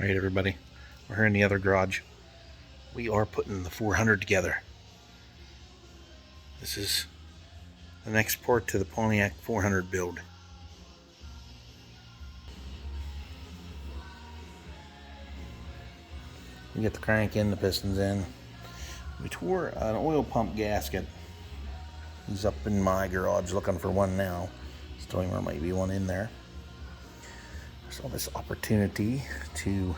Alright everybody, we're here in the other garage. We are putting the 400 together. This is the next part to the Pontiac 400 build. We get the crank in, the pistons in. We tore an oil pump gasket. He's up in my garage looking for one now. Just telling him there might be one in there. Saw this opportunity to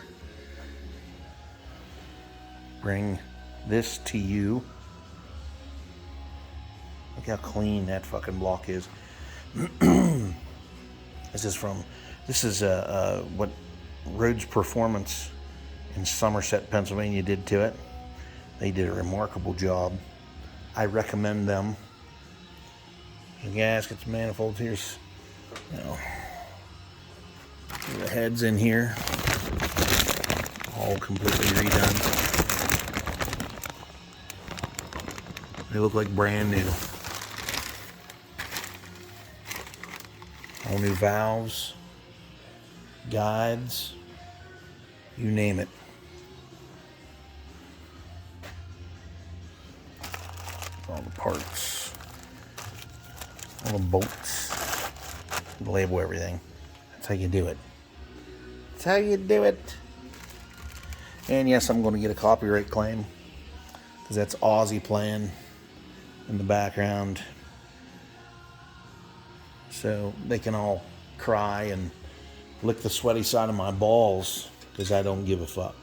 bring this to you. Look how clean that fucking block is. This is what Roads Performance in Somerset, Pennsylvania did to it. They did a remarkable job. I recommend them. The gaskets, manifolds, here's, the heads in here, all completely redone. They look like brand new. All new valves, guides, you name it. All the parts, all the bolts, label everything. That's how you do it. That's how you do it. And yes, I'm going to get a copyright claim because that's Aussie playing in the background, so they can all cry and lick the sweaty side of my balls because I don't give a fuck.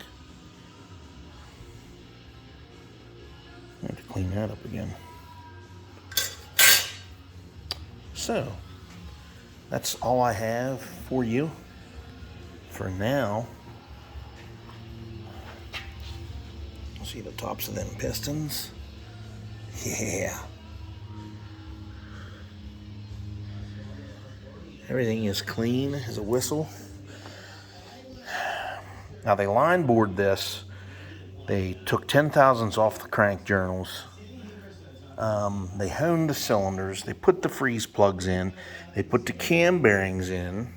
I have to clean that up again. So that's all I have for you for now. See the tops of them pistons. Yeah. Everything is clean as a whistle. Now they line bored this. They took 10,000ths off the crank journals. They honed the cylinders. They put the freeze plugs in. They put the cam bearings in.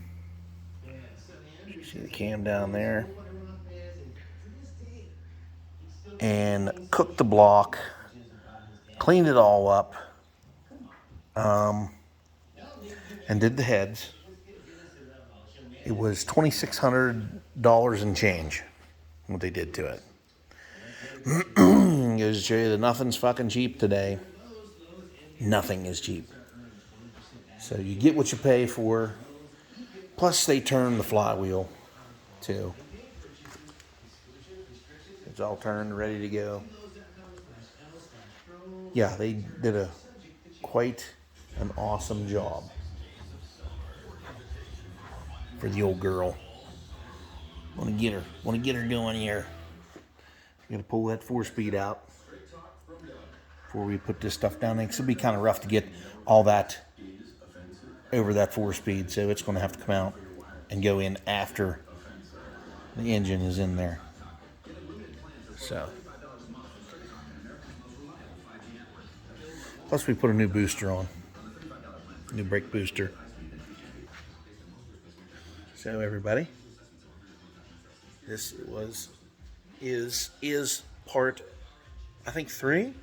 You see the cam down there? And cooked the block. Cleaned it all up. And did the heads. It was $2,600 and change what they did to it. Goes to show you that nothing's fucking cheap today. Nothing is cheap. So you get what you pay for. Plus they turn the flywheel too. It's all turned, ready to go. Yeah, they did quite an awesome job for the old girl. Want to get her going here. I'm gonna pull that 4-speed out before we put this stuff down there. It'll be kind of rough to get all that over that 4-speed, so it's going to have to come out and go in after the engine is in there. So, plus we put a new booster on, new brake booster. So everybody, this is part, I think 3.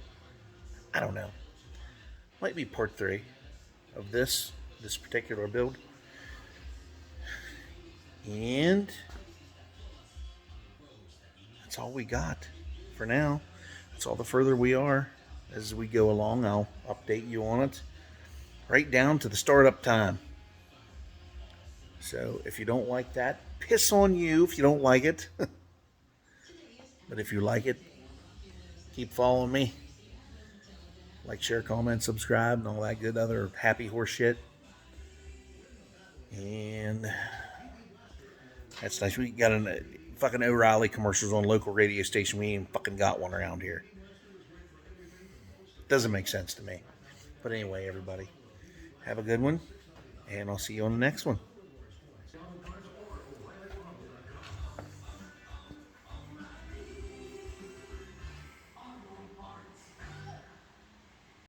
I don't know. Might be part 3 of this particular build. And that's all we got for now. That's all the further we are. As we go along, I'll update you on it. Right down to the startup time. So if you don't like that, piss on you if you don't like it. But if you like it, keep following me. Like, share, comment, subscribe, and all that good other happy horse shit. And that's nice. We got a fucking O'Reilly commercials on local radio station. We ain't fucking got one around here. Doesn't make sense to me. But anyway, everybody, have a good one, and I'll see you on the next one.